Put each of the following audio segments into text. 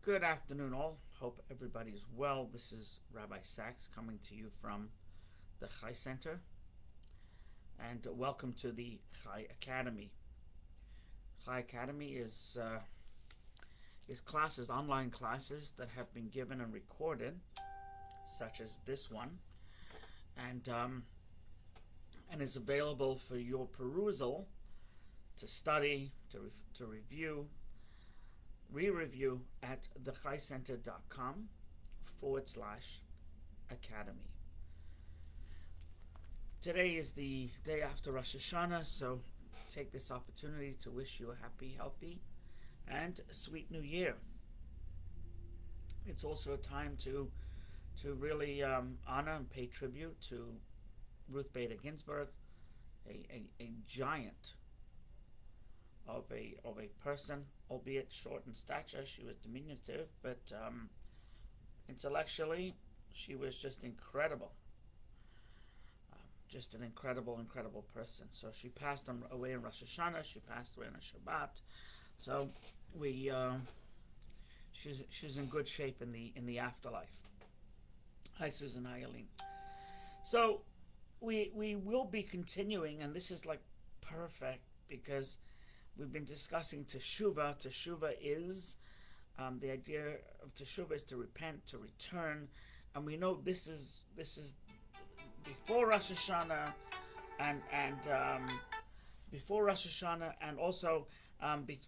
Good afternoon, all. Hope everybody's well. This is Rabbi Sachs coming to you from the Chai Center, and welcome to the Chai Academy. Chai Academy is classes, online classes that have been given and recorded, such as this one, and is available for your perusal, to study, to review, re-review at thechaicenter.com/academy. Today is the day after Rosh Hashanah, so take this opportunity to wish you a happy, healthy, and sweet new year. It's also a time to really honor and pay tribute to Ruth Bader Ginsburg, a giant of a person, albeit short in stature. She was diminutive, but intellectually, she was just incredible. Just an incredible person. So she passed away in Rosh Hashanah. She passed away on a Shabbat. So she's in good shape in the afterlife. Hi, Susan. Hi, Eileen. So we will be continuing, and this is like perfect because we've been discussing Teshuva. Teshuva is the idea of Teshuva is to repent, to return, and we know this is before Rosh Hashanah, and before Rosh Hashanah, and also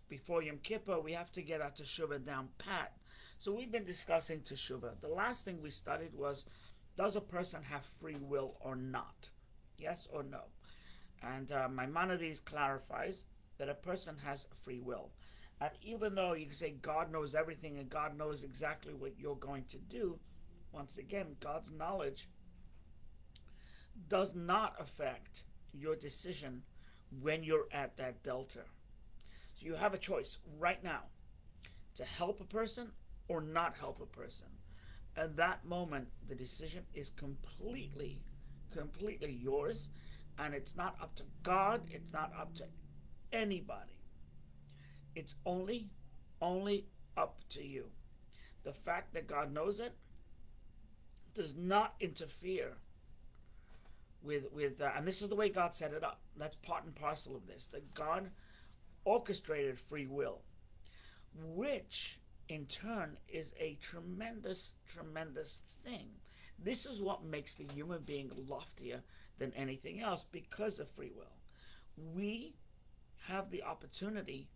before Yom Kippur. We have to get our Teshuva down pat. So we've been discussing Teshuva. The last thing we studied was, does a person have free will or not? Yes or no? And Maimonides clarifies that a person has free will. And even though you can say God knows everything and God knows exactly what you're going to do, once again, God's knowledge does not affect your decision when you're at that delta. So you have a choice right now to help a person or not help a person. At that moment, the decision is completely yours, and it's not up to God, it's not up to anybody. It's only up to you. The fact that God knows it does not interfere with and this is the way God set it up. That's part and parcel of this, that God orchestrated free will, which in turn is a tremendous thing. This is what makes the human being loftier than anything else, because of free will. We have the opportunity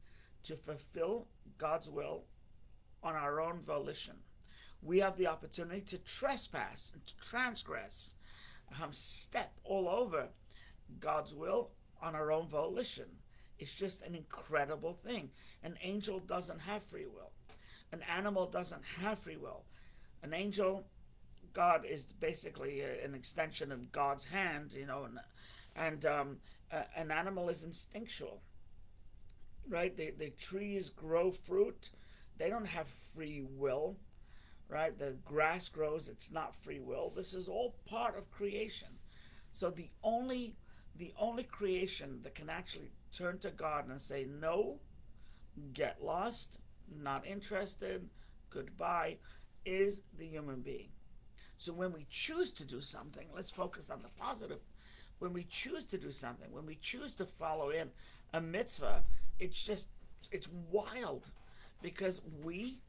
to fulfill God's will on our own volition. We have the opportunity to trespass and to transgress, step all over God's will on our own volition. It's just an incredible thing. An angel doesn't have free will. An animal doesn't have free will. An angel, God is basically an extension of God's hand, and an animal is instinctual, right? The trees grow fruit. They don't have free will, right? The grass grows. It's not free will. This is all part of creation. So the only creation that can actually turn to God and say, no, get lost, not interested, goodbye, is the human being. So when we choose to do something, let's focus on the positive. When we choose to do something, when we choose to follow in a mitzvah, it's wild, because we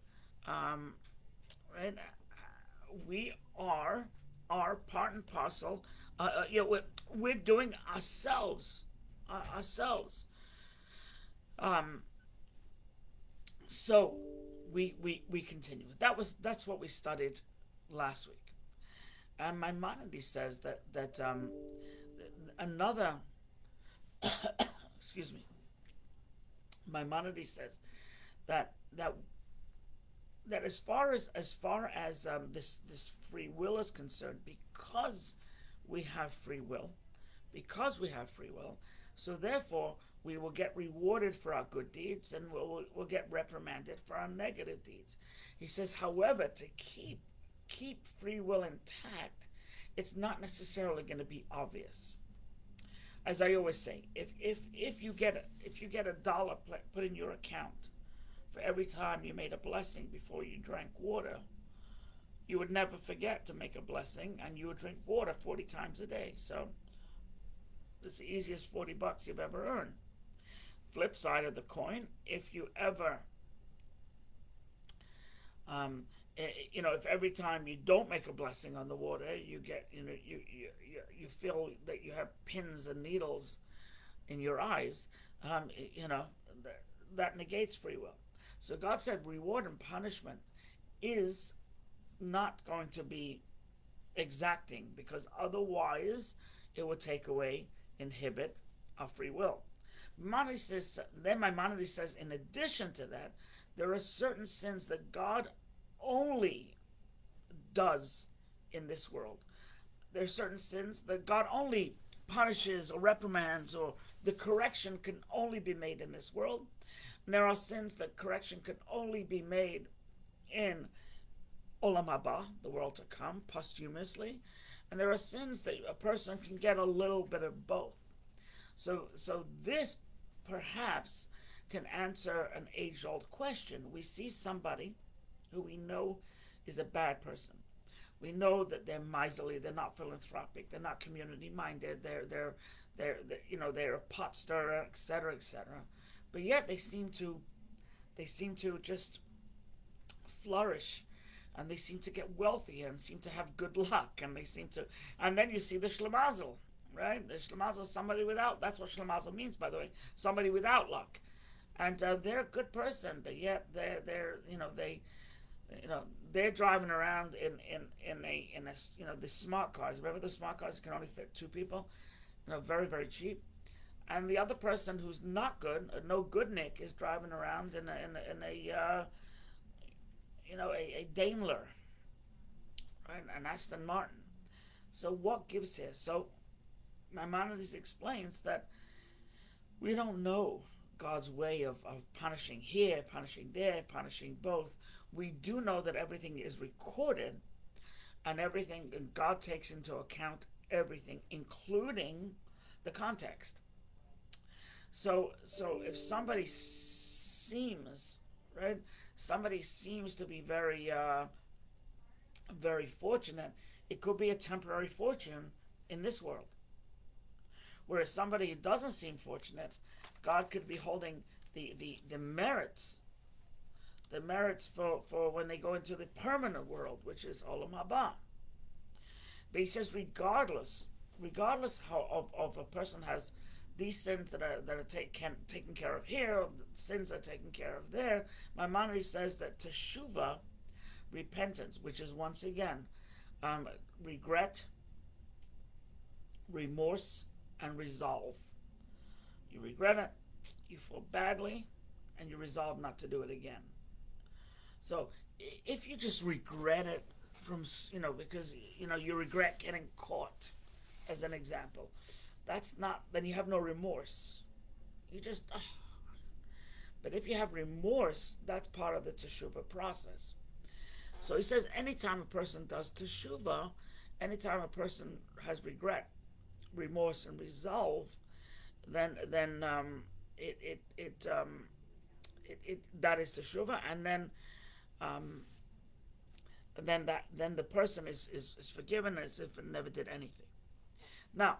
we are part and parcel. We're doing ourselves. So we continue. That's what we studied last week. And Maimonides says that another excuse me. Maimonides says that as far as this free will is concerned, because we have free will, so therefore we will get rewarded for our good deeds, and we'll get reprimanded for our negative deeds. He says, however, to keep free will intact, it's not necessarily going to be obvious. As I always say, if you get $1 put in your account for every time you made a blessing before you drank water, you would never forget to make a blessing, and you would drink water 40 times a day. So it's the easiest 40 bucks you've ever earned. Flip side of the coin, if you ever if every time you don't make a blessing on the water, you get, you feel that you have pins and needles in your eyes, that negates free will. So God said reward and punishment is not going to be exacting, because otherwise it would take away, inhibit our free will. Maimonides says, in addition to that, there are certain sins that God only does in this world. There are certain sins that God only punishes or reprimands, or the correction can only be made in this world. And there are sins that correction can only be made in Olam Haba, the world to come, posthumously. And there are sins that a person can get a little bit of both. So this perhaps can answer an age-old question. We see somebody who we know is a bad person. We know that they're miserly, they're not philanthropic, they're not community-minded, they're a pot stirrer, etc., etc. But yet they seem to just flourish, and they seem to get wealthy and seem to have good luck, and then you see the shlemazel, right? The shlemazel is somebody without. That's what shlemazel means, by the way. Somebody without luck, and they're a good person, but yet they're driving around in the smart cars. Remember the smart cars can only fit 2 people, very, very cheap. And the other person who's not good, no good Nick, is driving around in a Daimler, right? An Aston Martin. So what gives here? So Maimonides explains that we don't know God's way of punishing here, punishing there, punishing both. We do know that everything is recorded, and God takes into account everything, including the context. So if somebody seems to be very very fortunate, it could be a temporary fortune in this world. Whereas somebody who doesn't seem fortunate, God could be holding the merits for when they go into the permanent world, which is Olam Haba. But he says, regardless how of a person has these sins that are taken care of here, sins are taken care of there, Maimonides says that Teshuva, repentance, which is once again regret, remorse, and resolve. You regret it, you feel badly, and you resolve not to do it again. So if you just regret it because you regret getting caught, as an example, then you have no remorse. You just, But if you have remorse, that's part of the Teshuva process. So he says anytime a person does Teshuva, anytime a person has regret, remorse, and resolve, then that is Teshuva, and then the person is forgiven as if it never did anything. Now,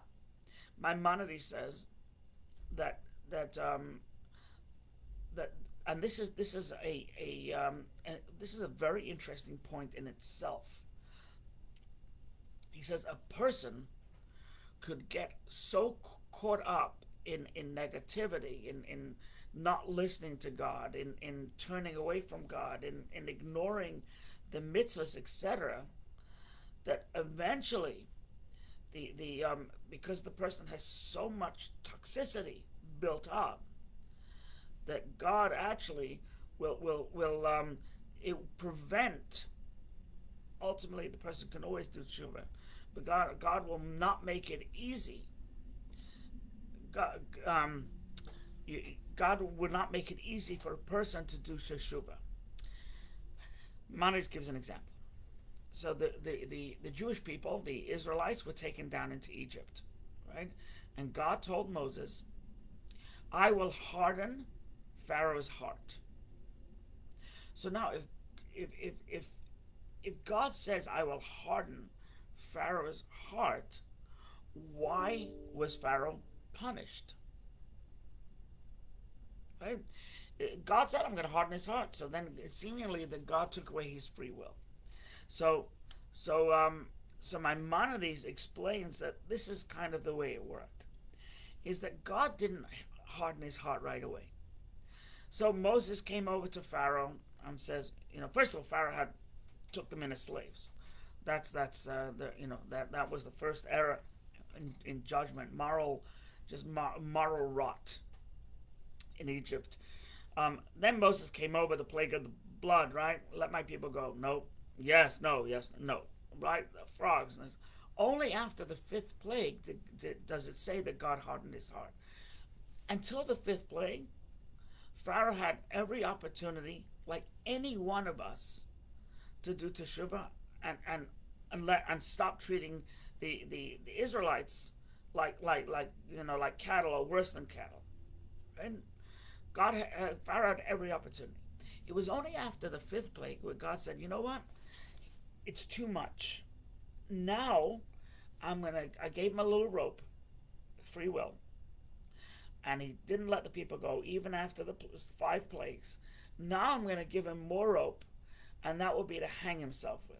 Maimonides says that and this is a very interesting point in itself. He says a person could get so caught up in negativity, in not listening to God, in turning away from God, in ignoring the mitzvahs, etc., that eventually because the person has so much toxicity built up, that God actually will prevent. Ultimately, the person can always do tshuva, but God will not make it easy. God would not make it easy for a person to do teshuva. Maimonides gives an example. So the Jewish people, the Israelites, were taken down into Egypt, right? And God told Moses, I will harden Pharaoh's heart. So now, if God says, I will harden Pharaoh's heart, why was Pharaoh punished? Right? God said, I'm going to harden his heart. So then, seemingly, that God took away his free will. So, so, um, so Maimonides explains that this is kind of the way it worked: is that God didn't harden his heart right away. So Moses came over to Pharaoh and says, first of all, Pharaoh had took them in as slaves. That was the first error in judgment, moral rot in Egypt. Then Moses came over, the plague of the blood, right? Let my people go. No, yes, no, yes, no, right? The frogs. Only after the fifth plague does it say that God hardened his heart. Until the fifth plague, Pharaoh had every opportunity, like any one of us, to do teshuvah and stop treating the Israelites like cattle, or worse than cattle. And Pharaoh had every opportunity. It was only after the fifth plague where God said, you know what? It's too much. Now I gave him a little rope, free will. And he didn't let the people go even after the 5 plagues. Now I'm going to give him more rope, and that will be to hang himself with.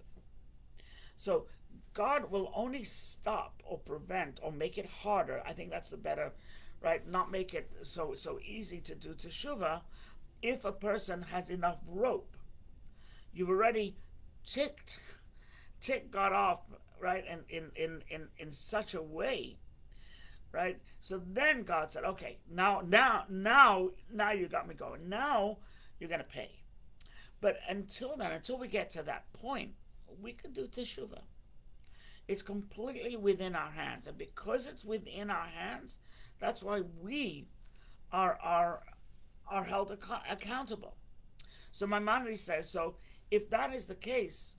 So God will only stop or prevent or make it harder. I think that's the better, right? Not make it so easy to do teshuvah if a person has enough rope. You've already ticked God off, right? And in such a way, right? So then God said, okay, now you got me going. Now you're going to pay. But until then, until we get to that point, we can do teshuvah. It's completely within our hands. And because it's within our hands, that's why we are held accountable. So Maimonides says, so if that is the case,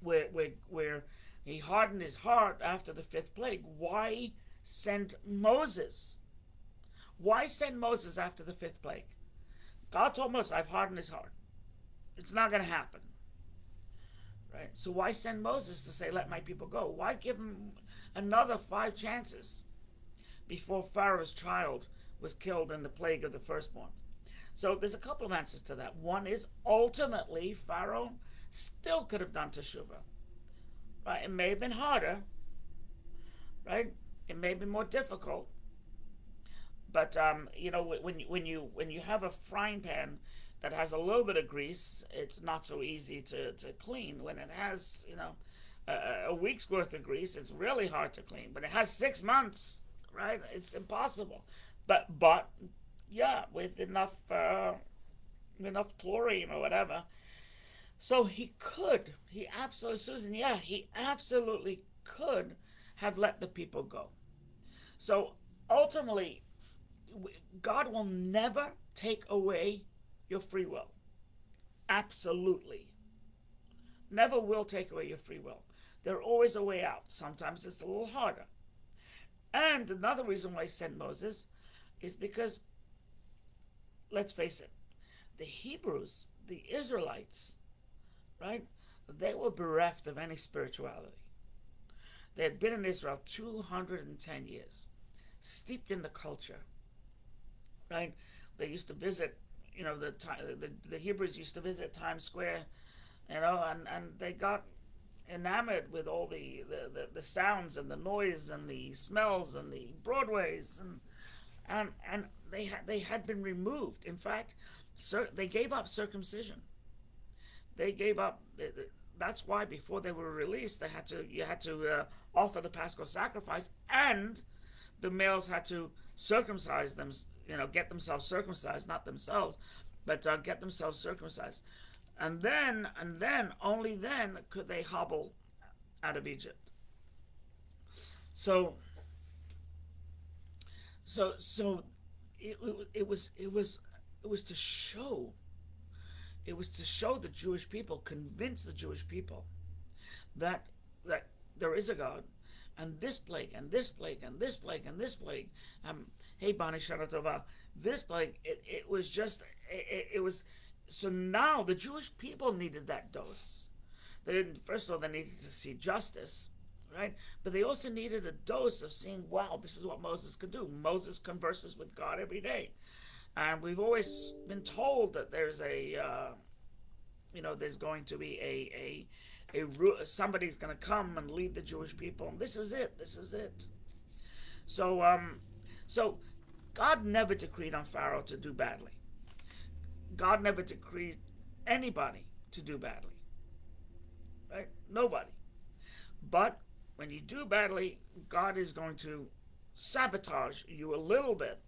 where he hardened his heart after the 5th plague, why send Moses? Why send Moses after the 5th plague? God told Moses, I've hardened his heart. It's not going to happen. Right? So why send Moses to say, let my people go? Why give him another 5 chances before Pharaoh's child was killed in the plague of the firstborns? So there's a couple of answers to that. One is, ultimately, Pharaoh still could have done teshuvah. Right? It may have been harder. Right? It may be more difficult. But when you have a frying pan that has a little bit of grease, it's not so easy to clean. When it has a week's worth of grease, it's really hard to clean. But it has 6 months, right? It's impossible. But yeah, with enough chlorine or whatever. So he absolutely could have let the people go. So ultimately, God will never take away your free will. Absolutely. Never will take away your free will. There's always a way out. Sometimes it's a little harder. And another reason why he sent Moses is because, let's face it, the Hebrews, the Israelites, right? They were bereft of any spirituality. They had been in Israel 210 years, steeped in the culture, right? They used to visit, the Hebrews used to visit Times Square, and they got enamored with all the sounds and the noise and the smells and the Broadways, and they had been removed. In fact, they gave up circumcision. They gave up. That's why before they were released, you had to offer the Paschal sacrifice, and the males had to circumcise them. Get themselves circumcised, not themselves, but get themselves circumcised, and then only then could they hobble out of Egypt. So it was to show. It was to show the Jewish people, convince the Jewish people that there is a God, and this plague, and this plague, and this plague, and this plague. Hey, Bani Shana Tova, this plague, it was So now the Jewish people needed that dose. They didn't, first of all, they needed to see justice, right? But they also needed a dose of seeing, wow, this is what Moses could do. Moses converses with God every day. And we've always been told that there's there's going to be somebody's going to come and lead the Jewish people. And this is it. This is it. So God never decreed on Pharaoh to do badly. God never decreed anybody to do badly. Right? Nobody. But when you do badly, God is going to sabotage you a little bit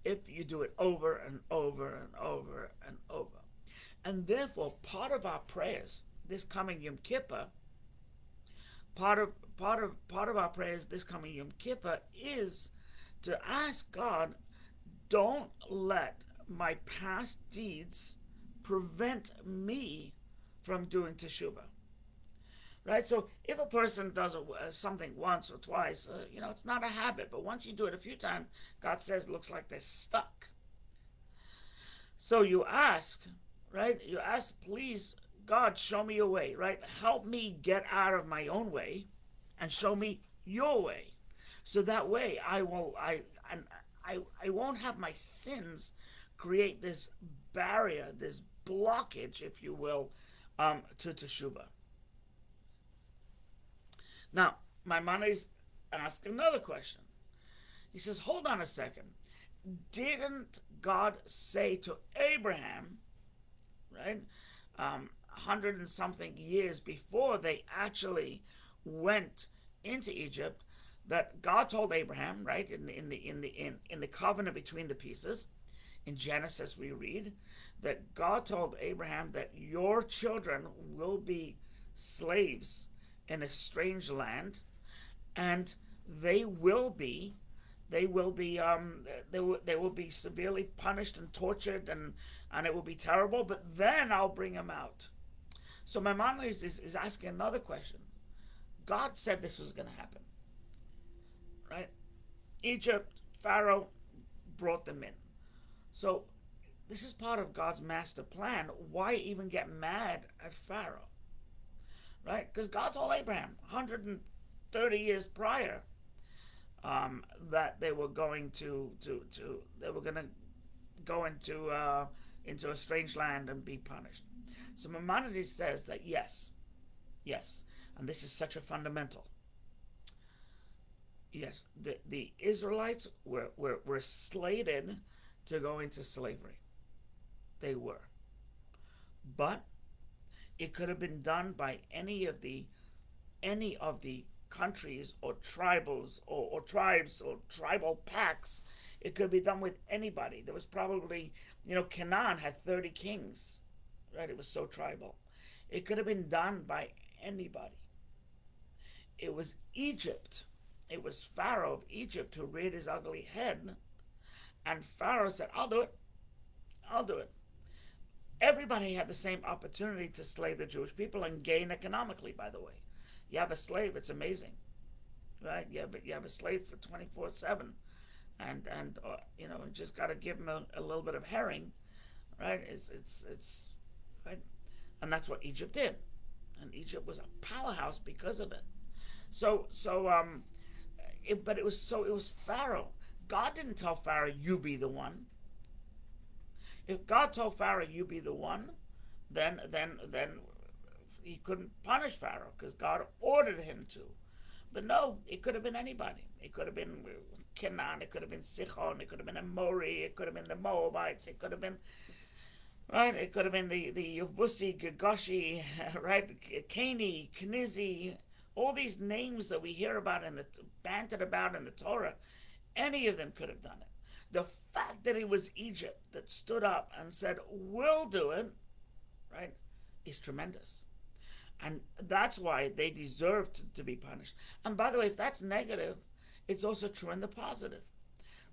if you do it over and over and over and over. And therefore, part of our prayers this coming Yom Kippur, part of our prayers this coming Yom Kippur is to ask God, don't let my past deeds prevent me from doing Teshuva. Right? So if a person does something once or twice, it's not a habit. But once you do it a few times, God says it looks like they're stuck. So you ask, right? You ask, please, God, show me a way, right? Help me get out of my own way and show me your way. So that way I won't have my sins create this barrier, this blockage, if you will, to Teshuva. Now, Maimonides asks another question. He says, hold on a second. Didn't God say to Abraham, right, 100 and something years before they actually went into Egypt, that God told Abraham, right, in the covenant between the pieces, in Genesis we read, that God told Abraham that your children will be slaves in a strange land, and they will be severely punished and tortured, and it will be terrible. But then I'll bring them out. So Maimonides is asking another question. God said this was going to happen, right? Egypt, Pharaoh brought them in. So this is part of God's master plan. Why even get mad at Pharaoh? Right? Because God told Abraham 130 years prior that they were going to go into a strange land and be punished. So Maimonides says that yes, and this is such a fundamental. Yes, the Israelites were slated to go into slavery. They were, but it could have been done by any of the countries or tribals or tribes or tribal pacts. It could be done with anybody. There was probably, Canaan had 30 kings, right? It was so tribal. It could have been done by anybody. It was Egypt. It was Pharaoh of Egypt who reared his ugly head, and Pharaoh said, I'll do it. Everybody had the same opportunity to slay the Jewish people and gain economically, by the way. You have a slave, it's amazing, right? You have a slave for 24/7, and you just got to give him a little bit of herring, right? It's right, and that's what Egypt did, and Egypt was a powerhouse because of it. But it was Pharaoh. God didn't tell Pharaoh, you be the one. If God told Pharaoh, you be the one, then he couldn't punish Pharaoh because God ordered him to. But no, it could have been anybody. It could have been Canaan, it could have been Sichon, it could have been Amori, it could have been the Moabites, it could have been, right? It could have been the Yevusi, Gigashi, right? Cani, Kenizi, all these names that we hear about and bantered about in the Torah. Any of them could have done it. The fact that it was Egypt that stood up and said, we'll do it, right, is tremendous. And that's why they deserve to be punished. And by the way, if that's negative, it's also true in the positive,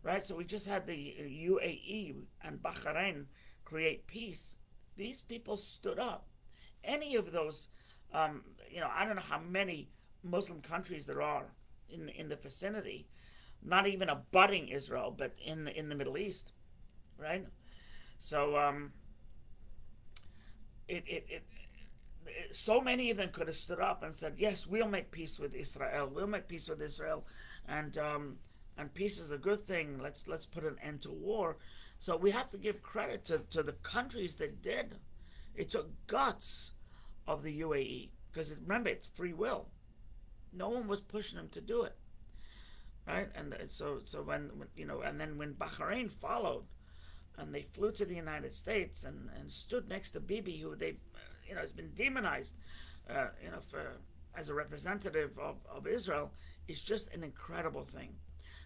right? So we just had the UAE and Bahrain create peace. These people stood up. Any of those, I don't know how many Muslim countries there are in the vicinity, not even abutting Israel, but in the Middle East, right? So it so many of them could have stood up and said, yes, we'll make peace with Israel. We'll make peace with Israel. And peace is a good thing. Let's put an end to war. So we have to give credit to the countries that did. It took guts of the UAE, because remember, it's free will. No one was pushing them to do it, right? And so when and then when Bahrain followed, and they flew to the United States and stood next to Bibi, who they've has been demonized, for as a representative of Israel, is just an incredible thing.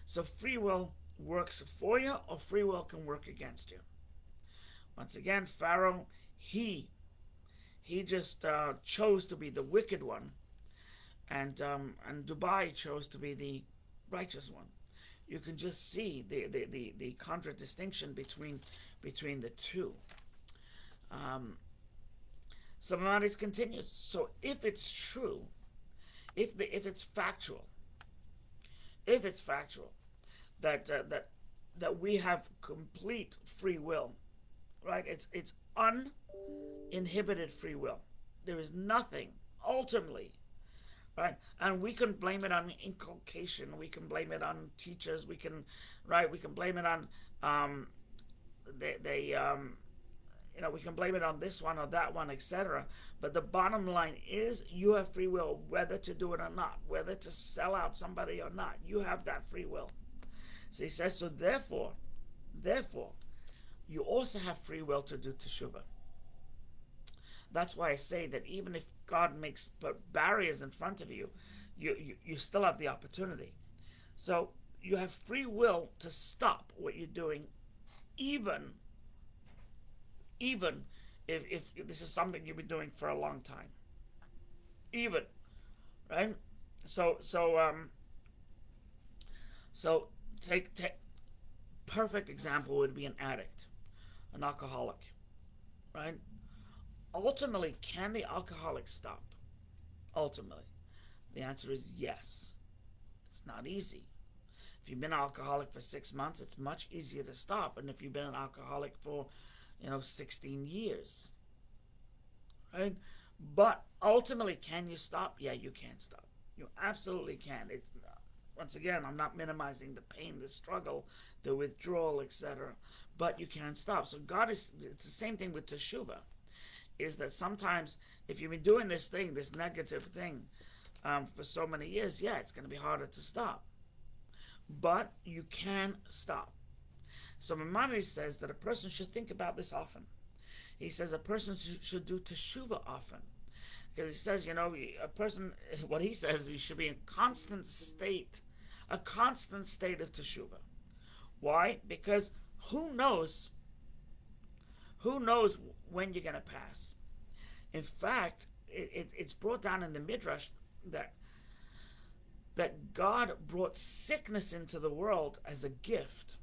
So free will works for you, or free will can work against you. Once again, Pharaoh, he just chose to be the wicked one, and Dubai chose to be the righteous one. You can just see the contradistinction between the two. So Maimonides continues. So if it's true, if it's factual that we have complete free will, right? It's uninhibited free will. There is nothing ultimately, right? And we can blame it on inculcation. We can blame it on teachers. We can blame it on we can blame it on this one or that one, etc. But the bottom line is, you have free will, whether to do it or not, whether to sell out somebody or not. You have that free will. So he says, so therefore, you also have free will to do teshuva. That's why I say that even if God makes barriers in front of you, you still have the opportunity. So you have free will to stop what you're doing, even if this is something you've been doing for a long time. Even, right? So take perfect example would be an addict, an alcoholic, right? Ultimately, can the alcoholic stop? Ultimately, the answer is yes. It's not easy. If you've been an alcoholic for 6 months, it's much easier to stop. And if you've been an alcoholic for 16 years, right? But ultimately, can you stop? Yeah, you can stop. You absolutely can. It's once again, I'm not minimizing the pain, the struggle, the withdrawal, etc. But you can stop. So it's the same thing with teshuva, is that sometimes if you've been doing this thing, this negative thing, for so many years, yeah, it's going to be harder to stop. But you can stop. So Maimonides says that a person should think about this often. He says a person should do teshuva often. Because he says, a person, what he says, he should be in a constant state of teshuva. Why? Because who knows when you're going to pass. In fact, it's brought down in the Midrash that God brought sickness into the world as a gift.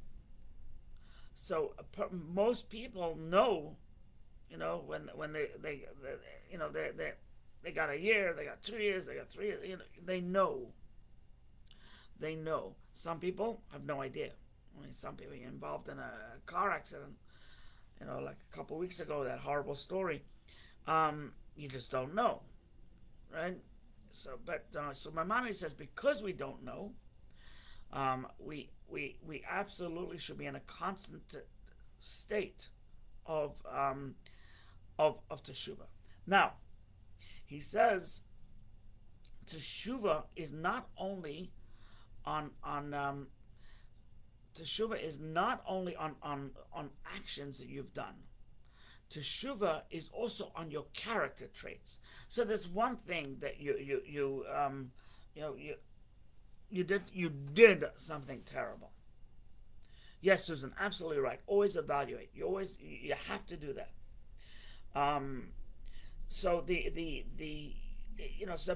So most people know, when they got a year, they got 2 years, they got 3 years. They know. Some people have no idea. Some people are involved in a car accident. Like a couple of weeks ago, that horrible story. You just don't know, right? So Maimonides says, because we don't know, we absolutely should be in a constant state of teshuva. Now, he says teshuva is not only on actions that you've done. Teshuva is also on your character traits. So there's one thing that you did something terrible. Yes, Susan, absolutely right. Always evaluate. You have to do that. So so the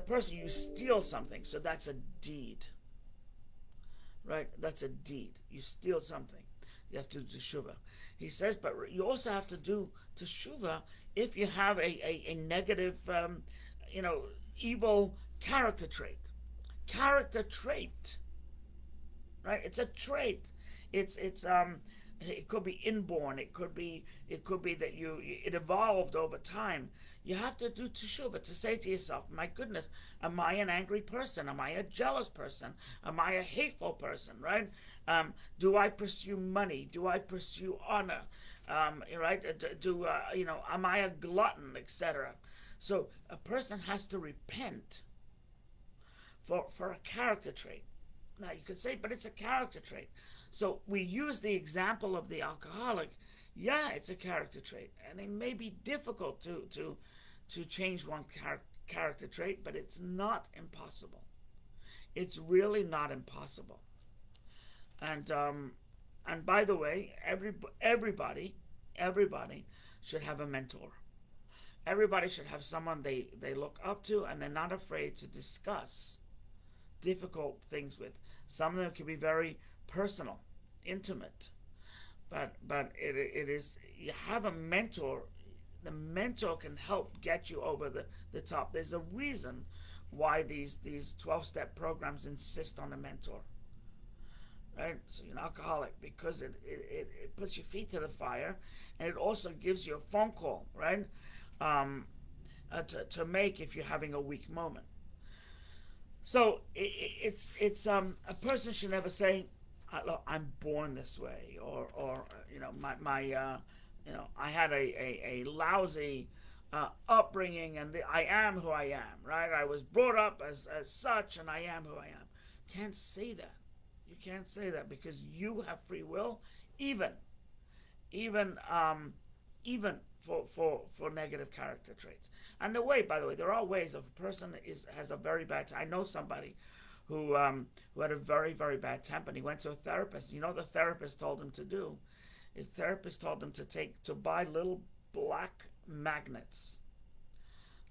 person, you steal something, so that's a deed. Right? That's a deed. You steal something. You have to do teshuva. He says, but you also have to do teshuva if you have a negative, evil character trait. Character trait, right? It's a trait. It's It could be inborn. It could be that it evolved over time. You have to do teshuva to say to yourself, my goodness, am I an angry person? Am I a jealous person? Am I a hateful person? Right? Do I pursue money? Do I pursue honor? Right? Am I a glutton, etc.? So a person has to repent for a character trait. Now you could say, but it's a character trait. So we use the example of the alcoholic. Yeah, it's a character trait, and it may be difficult to change one character trait, but it's not impossible. It's really not impossible. And by the way, everybody should have a mentor. Everybody should have someone they look up to, and they're not afraid to discuss difficult things with. Some of them can be very personal, intimate, but it is, you have a mentor. The mentor can help get you over the top. There's a reason why these 12-step programs insist on a mentor, right? So you're an alcoholic because it puts your feet to the fire, and it also gives you a phone call, right, to make if you're having a weak moment. So it's a person should never say, look, I'm born this way, or I had a lousy upbringing, and I am who I am, right? I was brought up as such, and I am who I am. Can't say that. You can't say that, because you have free will, even for negative character traits. And by the way, there are ways. If a person has a very bad, I know somebody who had a very, very bad temper, and he went to a therapist. You know, the therapist told him to do. His therapist told him to buy little black magnets,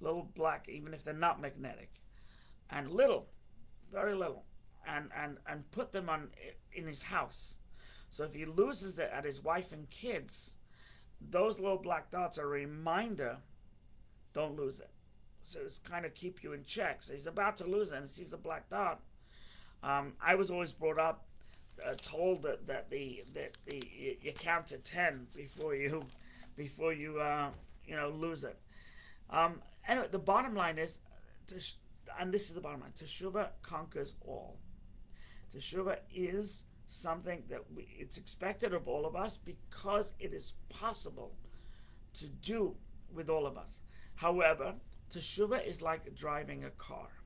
little black, even if they're not magnetic, and very little, and put them in his house. So if he loses it at his wife and kids, those little black dots are a reminder, don't lose it. So it's kind of keep you in check. So he's about to lose it and sees the black dot. I was always brought up, told that you count to 10 before you lose it. Anyway, the bottom line is, and this is the bottom line: Teshuva conquers all. Teshuva is something that it's expected of all of us, because it is possible to do with all of us. However, teshuva is like driving a car.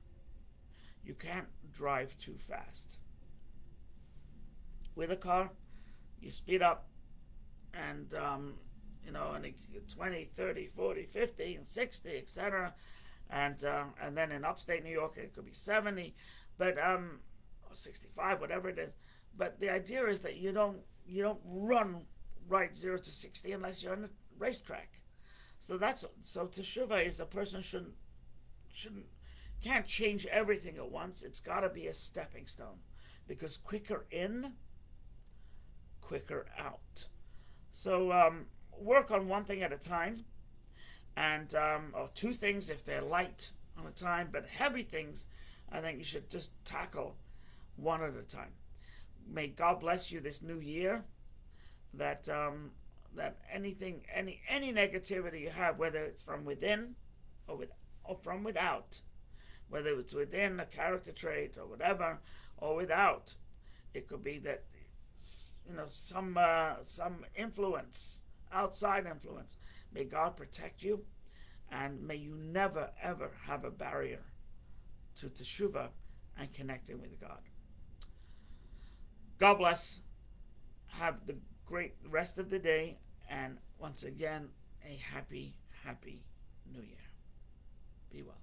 You can't drive too fast. With a car, you speed up, and 20, 30, 40, 50, and 60, etc. And then in upstate New York, it could be 70, but or 65, whatever it is. But the idea is that you don't run right 0 to 60 unless you're on a racetrack. So teshuva is, a person can't change everything at once. It's got to be a stepping stone, because quicker in, quicker out. So work on one thing at a time, and or two things if they're light on a time, but heavy things, I think you should just tackle one at a time. May God bless you this new year, that anything, any negativity you have, whether it's from within or from without, whether it's within a character trait or whatever, or without, it could be that some influence, outside influence. May God protect you, and may you never ever have a barrier to teshuva and connecting with God. God bless. Have the great rest of the day, and once again, a happy, happy New Year. Be well.